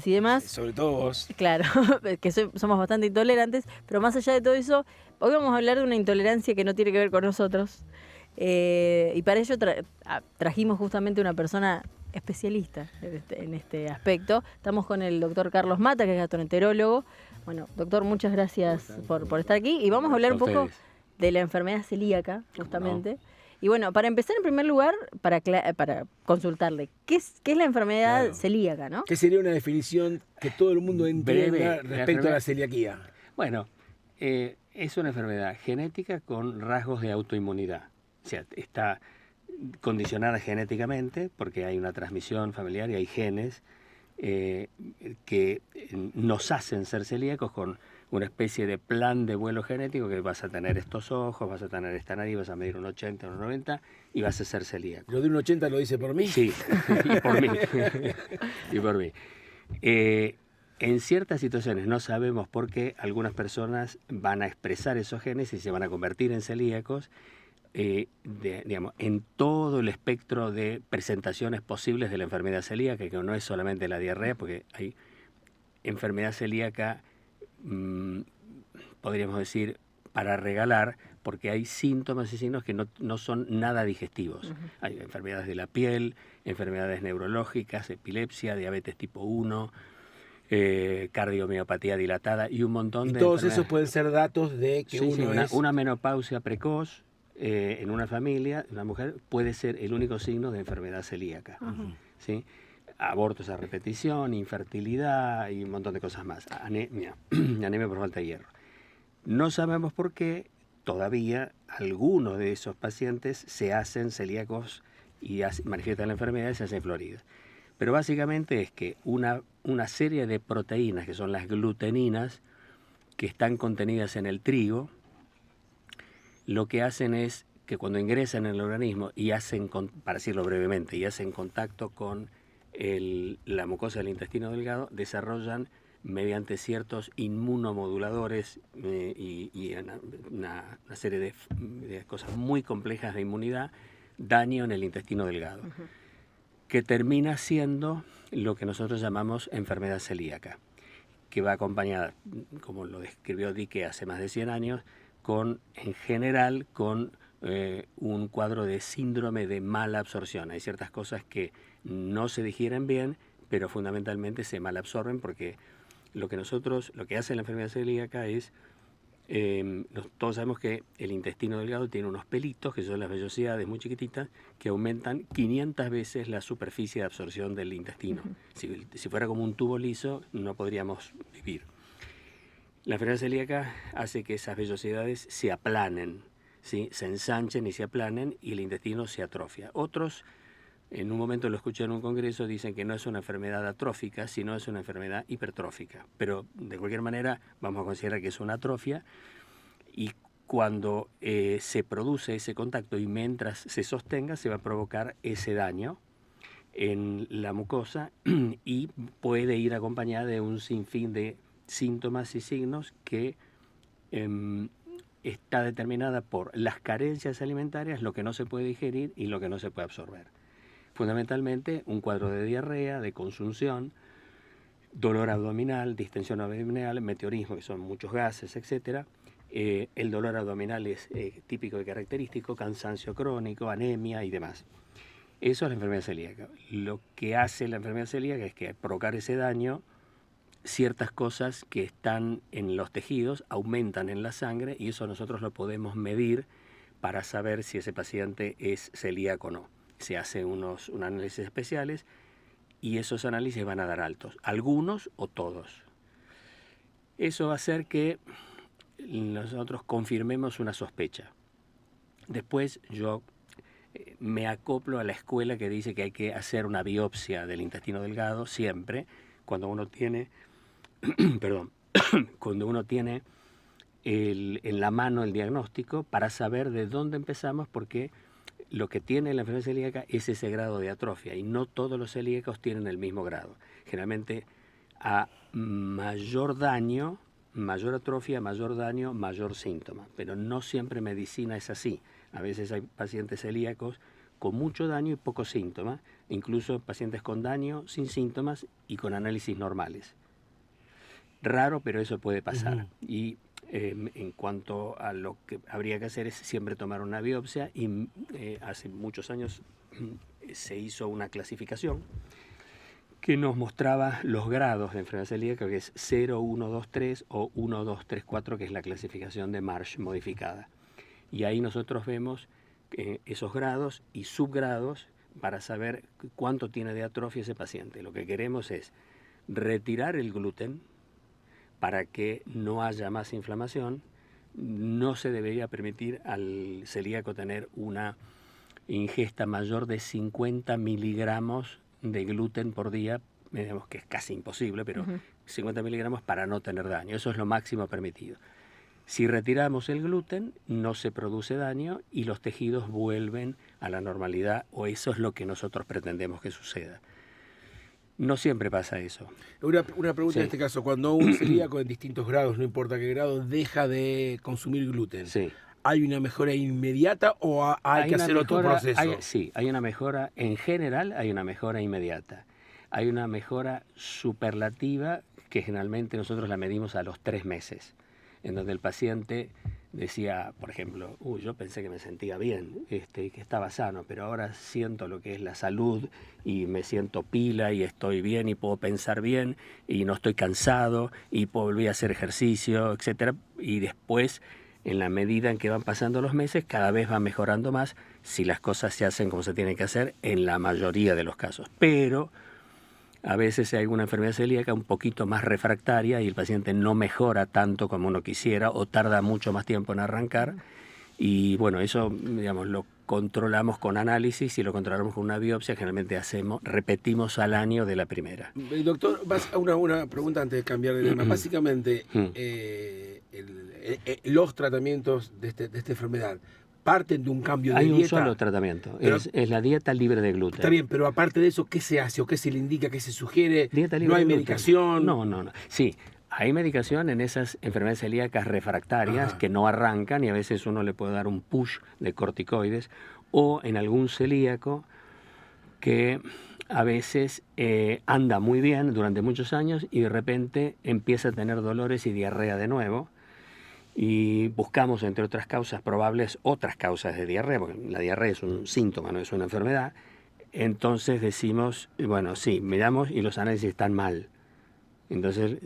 y demás. Sobre todo vos. Claro, que somos bastante intolerantes, pero más allá de todo eso, hoy vamos a hablar de una intolerancia que no tiene que ver con nosotros. Y para ello trajimos justamente una persona especialista en este aspecto. Estamos con el doctor Carlos Mata, que es gastroenterólogo. Bueno, doctor, muchas gracias por estar aquí. Y vamos a hablar un poco de la enfermedad celíaca, justamente. Y bueno, para empezar, en primer lugar, para consultarle, ¿qué es la enfermedad celíaca, no? ¿Qué sería una definición que todo el mundo entienda respecto a la celiaquía? Bueno, es una enfermedad genética con rasgos de autoinmunidad. O sea, está condicionada genéticamente porque hay una transmisión familiar y hay genes que nos hacen ser celíacos con una especie de plan de vuelo genético, que vas a tener estos ojos, vas a tener esta nariz, vas a medir un 80, un 90 y vas a ser celíaco. ¿Lo de un 80 lo dice por mí? Sí, y por mí. Y por mí. En ciertas situaciones no sabemos por qué algunas personas van a expresar esos genes y se van a convertir en celíacos. Digamos, en todo el espectro de presentaciones posibles de la enfermedad celíaca, que no es solamente la diarrea, porque hay enfermedad celíaca, podríamos decir, para regalar, porque hay síntomas y signos que no son nada digestivos. Hay enfermedades de la piel, enfermedades neurológicas, epilepsia, diabetes tipo 1, cardiomiopatía dilatada y un montón de todos esos pueden ser datos de que una menopausia precoz en una familia, una mujer, puede ser el único signo de enfermedad celíaca. ¿Sí? Abortos a repetición, infertilidad y un montón de cosas más. Anemia por falta de hierro. No sabemos por qué todavía algunos de esos pacientes se hacen celíacos y manifiestan la enfermedad y se hacen floridas. Pero básicamente es que una serie de proteínas, que son las gluteninas, que están contenidas en el trigo, lo que hacen es que cuando ingresan en el organismo y hacen, para decirlo brevemente, y hacen contacto con la mucosa del intestino delgado, desarrollan mediante ciertos inmunomoduladores y una serie de cosas muy complejas de inmunidad, daño en el intestino delgado, que termina siendo lo que nosotros llamamos enfermedad celíaca, que va acompañada, como lo describió Dique hace más de 100 años, en general con un cuadro de síndrome de mala absorción. Hay ciertas cosas que no se digieren bien, pero fundamentalmente se malabsorben porque lo que hace la enfermedad celíaca es, todos sabemos que el intestino delgado tiene unos pelitos, que son las vellosidades muy chiquititas, que aumentan 500 veces la superficie de absorción del intestino. Si fuera como un tubo liso, no podríamos vivir. La enfermedad celíaca hace que esas vellosidades se aplanen, ¿sí? Se ensanchen y se aplanen y el intestino se atrofia. Otros, en un momento lo escuché en un congreso, dicen que no es una enfermedad atrófica, sino es una enfermedad hipertrófica. Pero de cualquier manera vamos a considerar que es una atrofia, y cuando se produce ese contacto y mientras se sostenga se va a provocar ese daño en la mucosa y puede ir acompañada de un sinfín de síntomas y signos que está determinada por las carencias alimentarias, lo que no se puede digerir y lo que no se puede absorber. Fundamentalmente un cuadro de diarrea, de consunción, dolor abdominal, distensión abdominal, meteorismo, que son muchos gases, etc. El dolor abdominal es típico y característico, cansancio crónico, anemia y demás. Eso es la enfermedad celíaca. Lo que hace la enfermedad celíaca es que al provocar ese daño, ciertas cosas que están en los tejidos aumentan en la sangre y eso nosotros lo podemos medir para saber si ese paciente es celíaco o no. Se hacen unos análisis especiales y esos análisis van a dar altos, algunos o todos. Eso va a hacer que nosotros confirmemos una sospecha. Después yo me acoplo a la escuela que dice que hay que hacer una biopsia del intestino delgado siempre cuando uno tiene cuando uno tiene en la mano el diagnóstico, para saber de dónde empezamos, porque lo que tiene la enfermedad celíaca es ese grado de atrofia y no todos los celíacos tienen el mismo grado. Generalmente a mayor daño, mayor atrofia, mayor daño, mayor síntoma, pero no siempre medicina es así. A veces hay pacientes celíacos con mucho daño y pocos síntomas, incluso pacientes con daño, sin síntomas y con análisis normales. Raro, pero eso puede pasar. Y en cuanto a lo que habría que hacer es siempre tomar una biopsia, y hace muchos años se hizo una clasificación que nos mostraba los grados de enfermedad celíaca, que es 0, 1, 2, 3 o 1, 2, 3, 4, que es la clasificación de Marsh modificada. Y ahí nosotros vemos esos grados y subgrados para saber cuánto tiene de atrofia ese paciente. Lo que queremos es retirar el gluten para que no haya más inflamación. No se debería permitir al celíaco tener una ingesta mayor de 50 miligramos de gluten por día, digamos que es casi imposible, pero 50 miligramos para no tener daño. Eso es lo máximo permitido. Si retiramos el gluten, no se produce daño y los tejidos vuelven a la normalidad, o eso es lo que nosotros pretendemos que suceda. No siempre pasa eso. Una pregunta en este caso, cuando un celíaco en distintos grados, no importa qué grado, deja de consumir gluten, ¿hay una mejora inmediata o hay que hacer otro proceso? Sí, hay una mejora, en general hay una mejora inmediata. Hay una mejora superlativa que generalmente nosotros la medimos a los 3 meses, en donde el paciente decía, por ejemplo, yo pensé que me sentía bien, que estaba sano, pero ahora siento lo que es la salud y me siento pila y estoy bien y puedo pensar bien y no estoy cansado y volví a hacer ejercicio, etcétera. Y después, en la medida en que van pasando los meses, cada vez va mejorando más si las cosas se hacen como se tienen que hacer en la mayoría de los casos. Pero a veces hay alguna enfermedad celíaca un poquito más refractaria y el paciente no mejora tanto como uno quisiera o tarda mucho más tiempo en arrancar. Y bueno, eso, digamos, lo controlamos con análisis y lo controlamos con una biopsia. Generalmente repetimos al año de la primera. Doctor, una pregunta antes de cambiar de tema. Básicamente, los tratamientos de esta enfermedad parten de un cambio de dieta. Hay un solo tratamiento, es la dieta libre de gluten. Está bien, pero aparte de eso, ¿qué se hace o qué se le indica, qué se sugiere? Dieta libre ¿No hay de gluten. medicación? No. Sí, hay medicación en esas enfermedades celíacas refractarias que no arrancan y a veces uno le puede dar un push de corticoides, o en algún celíaco que a veces anda muy bien durante muchos años y de repente empieza a tener dolores y diarrea de nuevo. Y buscamos, entre otras causas probables, otras causas de diarrea, porque la diarrea es un síntoma, no es una enfermedad. Entonces decimos, bueno, sí, miramos y los análisis están mal. Entonces,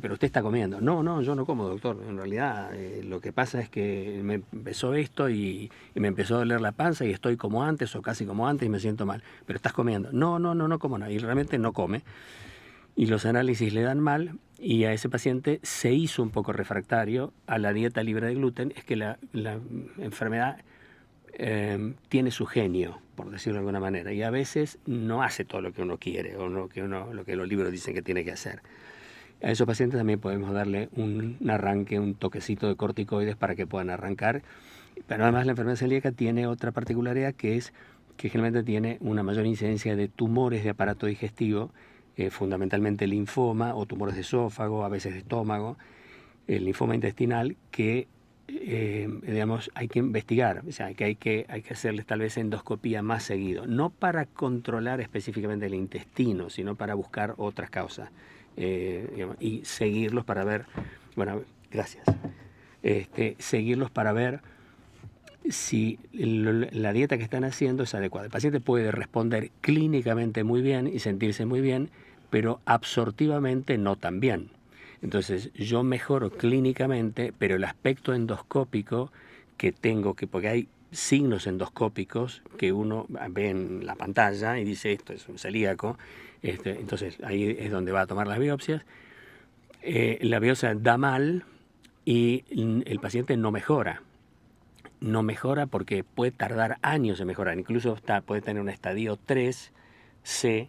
pero usted está comiendo. No, yo no como, doctor. En realidad, lo que pasa es que me empezó esto y me empezó a doler la panza y estoy como antes o casi como antes y me siento mal. Pero estás comiendo. No como nada. Y realmente no come. Y los análisis le dan mal y a ese paciente se hizo un poco refractario a la dieta libre de gluten. Es que la enfermedad tiene su genio, por decirlo de alguna manera, y a veces no hace todo lo que uno quiere o lo que los libros dicen que tiene que hacer. A esos pacientes también podemos darle un arranque, un toquecito de corticoides para que puedan arrancar. Pero además la enfermedad celíaca tiene otra particularidad, que es que generalmente tiene una mayor incidencia de tumores de aparato digestivo, fundamentalmente linfoma o tumores de esófago, a veces de estómago, el linfoma intestinal, que digamos, hay que investigar, o sea, que hay que hacerles tal vez endoscopía más seguido, no para controlar específicamente el intestino, sino para buscar otras causas, digamos, y seguirlos para ver, bueno, gracias, seguirlos para ver si la dieta que están haciendo es adecuada. El paciente puede responder clínicamente muy bien y sentirse muy bien, pero absortivamente no tan bien. Entonces, yo mejoro clínicamente, pero el aspecto endoscópico que tengo, porque hay signos endoscópicos que uno ve en la pantalla y dice, esto es un celíaco, entonces ahí es donde va a tomar las biopsias. La biopsia da mal y el paciente no mejora. No mejora porque puede tardar años en mejorar, incluso puede tener un estadio 3C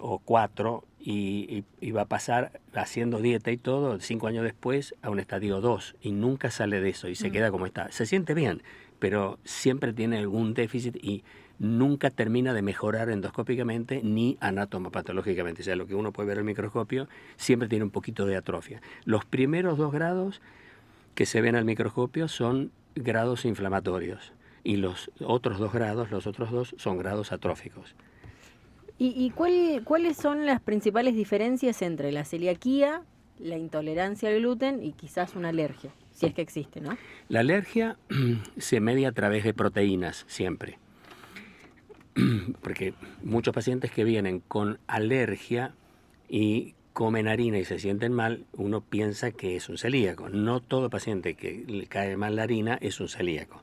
o 4 y va a pasar haciendo dieta y todo 5 años después a un estadio 2 y nunca sale de eso y se queda como está. Se siente bien, pero siempre tiene algún déficit y nunca termina de mejorar endoscópicamente ni anatomopatológicamente. O sea, lo que uno puede ver en el microscopio siempre tiene un poquito de atrofia. Los primeros 2 grados que se ven al microscopio son grados inflamatorios. y los otros 2 grados, son grados atróficos. ¿Y cuáles son las principales diferencias entre la celiaquía, la intolerancia al gluten y quizás una alergia, si es que existe, ¿no? La alergia se media a través de proteínas siempre, porque muchos pacientes que vienen con alergia y comen harina y se sienten mal, uno piensa que es un celíaco. No todo paciente que le cae mal la harina es un celíaco.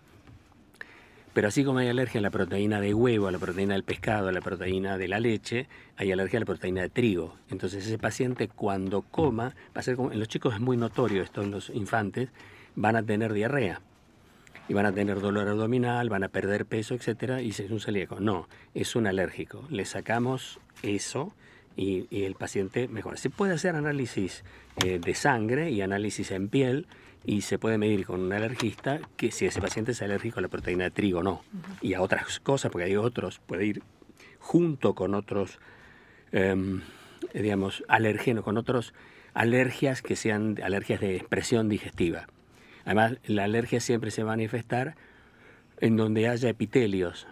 Pero así como hay alergia a la proteína de huevo, a la proteína del pescado, a la proteína de la leche, hay alergia a la proteína de trigo. Entonces ese paciente cuando coma, va a ser como, en los chicos es muy notorio esto, en los infantes, van a tener diarrea. Y van a tener dolor abdominal, van a perder peso, etcétera, y es un celíaco. No, es un alérgico. Le sacamos eso y el paciente mejora. Se puede hacer análisis de sangre y análisis en piel, y se puede medir con un alergista que si ese paciente es alérgico a la proteína de trigo o no. Y a otras cosas, porque hay otros, puede ir junto con otros, alergenos, con otros alergias que sean alergias de expresión digestiva. Además, la alergia siempre se va a manifestar en donde haya epitelios.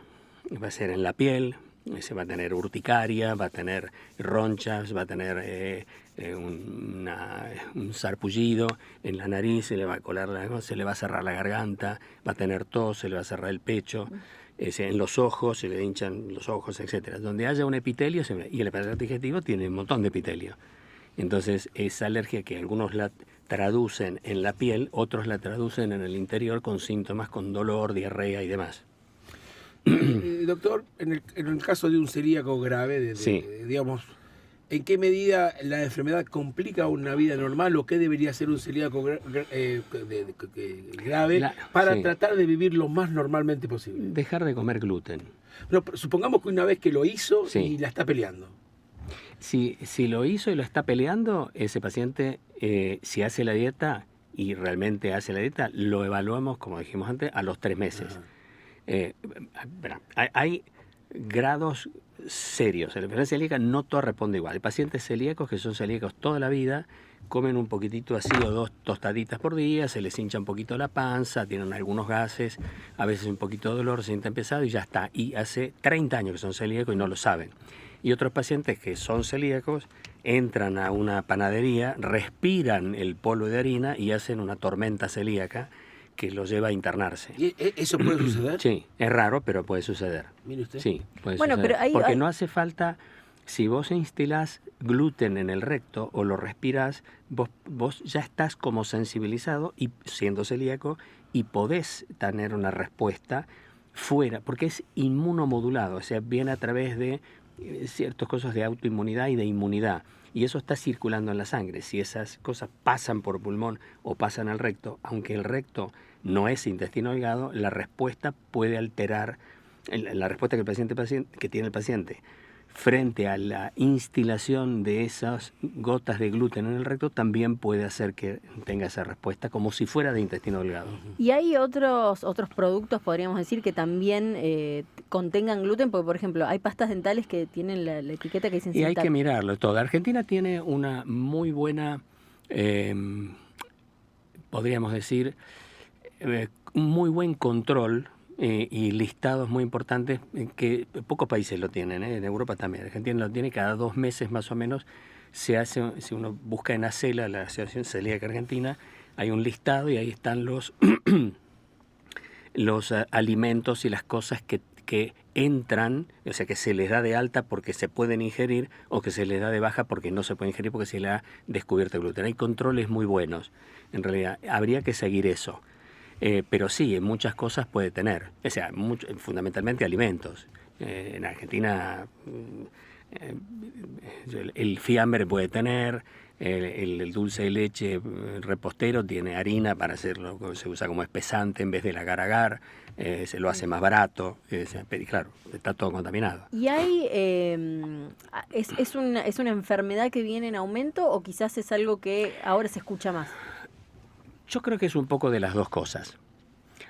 Va a ser en la piel, se va a tener urticaria, va a tener ronchas, va a tener un sarpullido en la nariz, se le va a colar se le va a cerrar la garganta, va a tener tos, se le va a cerrar el pecho, en los ojos, se le hinchan los ojos, etc. Donde haya un epitelio, y el aparato digestivo tiene un montón de epitelio. Entonces, esa alergia que algunos la traducen en la piel, otros la traducen en el interior con síntomas, con dolor, diarrea y demás. Doctor, en el caso de un celíaco grave, digamos, ¿en qué medida la enfermedad complica una vida normal o qué debería ser un celíaco grave para tratar de vivir lo más normalmente posible? Dejar de comer gluten. No, supongamos que una vez que lo hizo y la está peleando. Si lo hizo y lo está peleando, ese paciente, si hace la dieta y realmente hace la dieta, lo evaluamos, como dijimos antes, a los 3 meses. Hay grados serios. En la enfermedad celíaca no todo responde igual. Hay pacientes celíacos que son celíacos toda la vida, comen un poquitito así o 2 tostaditas por día, se les hincha un poquito la panza, tienen algunos gases, a veces un poquito de dolor, se sienten pesados y ya está. Y hace 30 años que son celíacos y no lo saben. Y otros pacientes que son celíacos entran a una panadería, respiran el polvo de harina y hacen una tormenta celíaca que los lleva a internarse. ¿Y eso puede suceder? Sí, es raro, pero puede suceder. Mire usted. Sí, puede suceder. Pero porque no hace falta, si vos instilás gluten en el recto o lo respirás, vos ya estás como sensibilizado y siendo celíaco y podés tener una respuesta fuera, porque es inmunomodulado, o sea, viene a través de ciertas cosas de autoinmunidad y de inmunidad, y eso está circulando en la sangre. Si esas cosas pasan por pulmón o pasan al recto, aunque el recto no es intestino delgado, la respuesta puede alterar, la respuesta que tiene el paciente frente a la instilación de esas gotas de gluten en el recto también puede hacer que tenga esa respuesta como si fuera de intestino delgado. ¿Y hay otros productos, podríamos decir, que también contengan gluten? Porque, por ejemplo, hay pastas dentales que tienen la etiqueta que dice y hay que mirarlo todo. Argentina tiene una muy buena, podríamos decir, un muy buen control y listados muy importantes que pocos países lo tienen, en Europa también. Argentina lo tiene, cada 2 meses más o menos se hace, si uno busca en ACELA, la Asociación Celíaca Argentina, hay un listado y ahí están los alimentos y las cosas que entran, o sea, que se les da de alta porque se pueden ingerir o que se les da de baja porque no se puede ingerir porque se le ha descubierto gluten. Hay controles muy buenos. En realidad, habría que seguir eso. Pero sí, en muchas cosas puede tener, o sea, fundamentalmente alimentos. En Argentina el fiambre puede tener, el dulce de leche repostero tiene harina para hacerlo, se usa como espesante en vez del agar-agar, se lo hace más barato, claro, está todo contaminado. ¿Y hay es una enfermedad que viene en aumento o quizás es algo que ahora se escucha más? Yo creo que es un poco de las dos cosas.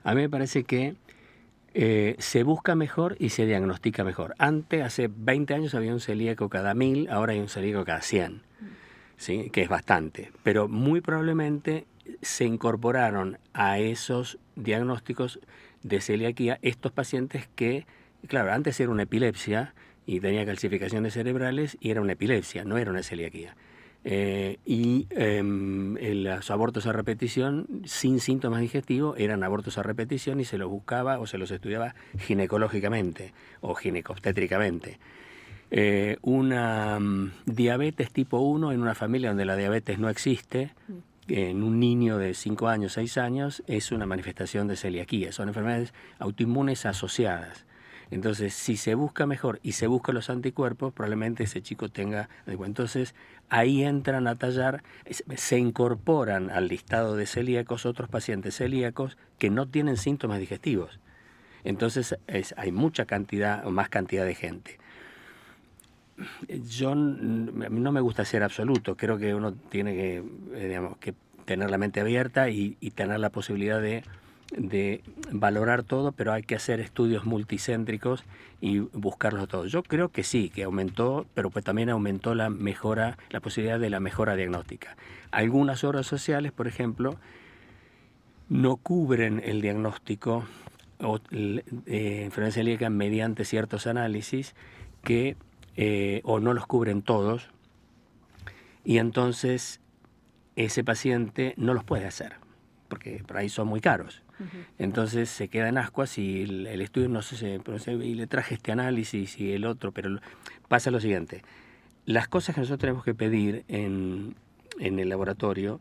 A mí me parece que se busca mejor y se diagnostica mejor. Antes, hace 20 años, había un celíaco cada 1000, ahora hay un celíaco cada 100, ¿sí? Que es bastante. Pero muy probablemente se incorporaron a esos diagnósticos de celiaquía estos pacientes que, claro, antes era una epilepsia y tenía calcificaciones cerebrales y era una epilepsia, no era una celiaquía. Los abortos a repetición sin síntomas digestivos eran abortos a repetición y se los buscaba o se los estudiaba ginecológicamente o ginecobstétricamente. Una diabetes tipo 1 en una familia donde la diabetes no existe, en un niño de 5 años, 6 años, es una manifestación de celiaquía. Son enfermedades autoinmunes asociadas. Entonces, si se busca mejor y se buscan los anticuerpos, probablemente ese chico tenga... Entonces, ahí entran a tallar, se incorporan al listado de celíacos otros pacientes celíacos que no tienen síntomas digestivos. Entonces, hay mucha cantidad o más cantidad de gente. A mí no me gusta ser absoluto, creo que uno tiene que tener la mente abierta y tener la posibilidad de valorar todo, pero hay que hacer estudios multicéntricos y buscarlos todos. Yo creo que sí, que aumentó, pero pues también aumentó la posibilidad de la mejora diagnóstica. Algunas obras sociales, por ejemplo, no cubren el diagnóstico de enfermedad celíaca mediante ciertos análisis o no los cubren todos, y entonces ese paciente no los puede hacer, porque por ahí son muy caros. Entonces se queda en ascuas y el estudio no sé, y le traje este análisis y el otro, pero pasa lo siguiente. Las cosas que nosotros tenemos que pedir en el laboratorio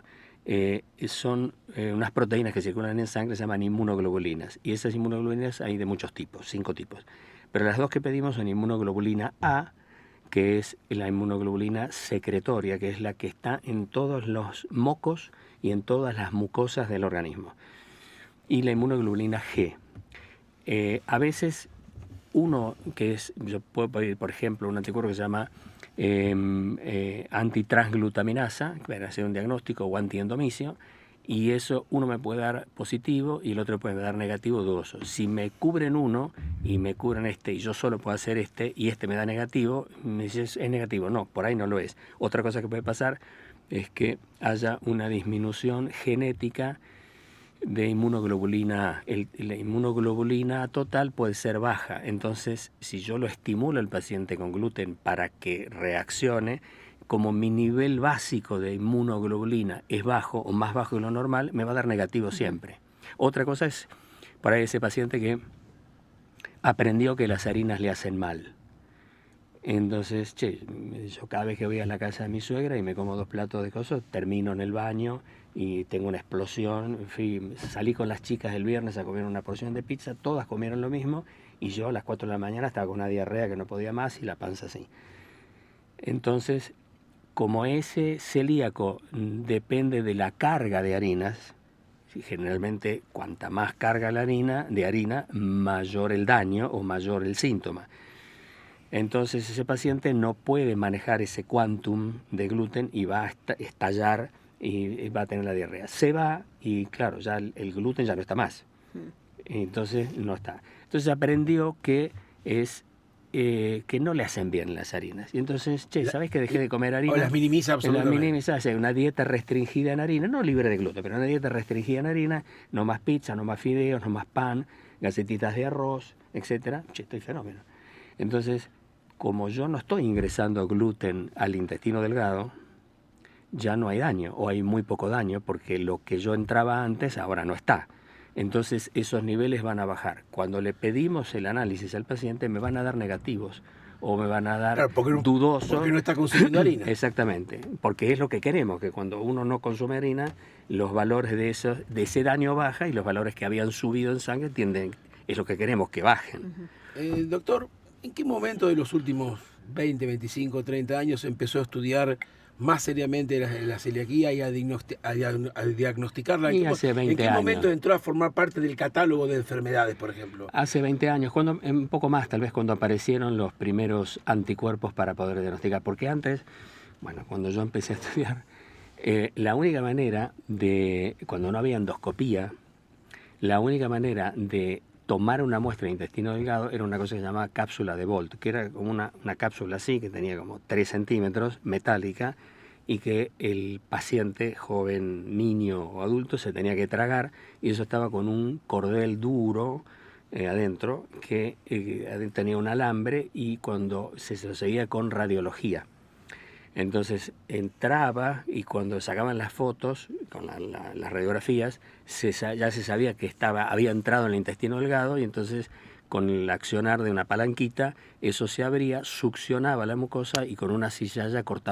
son unas proteínas que circulan en sangre, se llaman inmunoglobulinas, y esas inmunoglobulinas hay de muchos tipos, 5 tipos. Pero las dos que pedimos son inmunoglobulina A, que es la inmunoglobulina secretoria, que es la que está en todos los mocos y en todas las mucosas del organismo, y la inmunoglobulina G. A veces yo puedo pedir, por ejemplo, un anticuerpo que se llama antitransglutaminasa, que va a ser un diagnóstico, o antiendomicio, y eso uno me puede dar positivo y el otro puede dar negativo o dudoso. Si me cubren uno y me cubren este y yo solo puedo hacer este y este me da negativo, me dices es negativo. No, por ahí no lo es. Otra cosa que puede pasar es que haya una disminución genética de inmunoglobulina A. La inmunoglobulina total puede ser baja. Entonces, si yo lo estimulo al paciente con gluten para que reaccione, como mi nivel básico de inmunoglobulina es bajo o más bajo de lo normal, me va a dar negativo siempre. Otra cosa es para ese paciente que aprendió que las harinas le hacen mal. Entonces, yo cada vez que voy a la casa de mi suegra y me como 2 platos de cosas, termino en el baño y tengo una explosión. Salí con las chicas el viernes a comer una porción de pizza, todas comieron lo mismo y yo a las 4 de la mañana estaba con una diarrea que no podía más y la panza así. Entonces, como ese celíaco depende de la carga de harinas, generalmente cuanta más carga de harina, mayor el daño o mayor el síntoma. Entonces ese paciente no puede manejar ese quantum de gluten y va a estallar y va a tener la diarrea. Se va y claro, ya el gluten ya no está más. Entonces no está. Entonces aprendió que que no le hacen bien las harinas. Y entonces, ¿sabes que dejé de comer harina? O las minimiza absolutamente. Las minimiza, una dieta restringida en harina, no libre de gluten, pero una dieta restringida en harina, no más pizza, no más fideos, no más pan, galletitas de arroz, etcétera. Estoy fenómeno. Entonces, como yo no estoy ingresando gluten al intestino delgado, ya no hay daño, o hay muy poco daño, porque lo que yo entraba antes ahora no está. Entonces esos niveles van a bajar. Cuando le pedimos el análisis al paciente me van a dar negativos o me van a dar dudosos. Porque no está consumiendo harina. Exactamente, porque es lo que queremos, que cuando uno no consume harina, los valores de ese daño baja y los valores que habían subido en sangre es lo que queremos que bajen. Doctor, ¿en qué momento de los últimos 20, 25, 30 años empezó a estudiar más seriamente la celiaquía y a diagnosticarla? ¿En qué momento entró a formar parte del catálogo de enfermedades, por ejemplo? Hace 20 años, un poco más, tal vez cuando aparecieron los primeros anticuerpos para poder diagnosticar. Porque antes, cuando yo empecé a estudiar, la única manera cuando no había endoscopía, la única manera de tomar una muestra de intestino delgado era una cosa que se llamaba cápsula de Bolt, que era como una cápsula así, que tenía como 3 centímetros, metálica, y que el paciente, joven, niño o adulto, se tenía que tragar, y eso estaba con un cordel duro adentro, que tenía un alambre, y cuando se lo seguía con radiología. Entonces entraba, y cuando sacaban las fotos, con las radiografías, ya se sabía que había entrado en el intestino delgado, y entonces con el accionar de una palanquita, eso se abría, succionaba la mucosa, y con una cizalla cortaba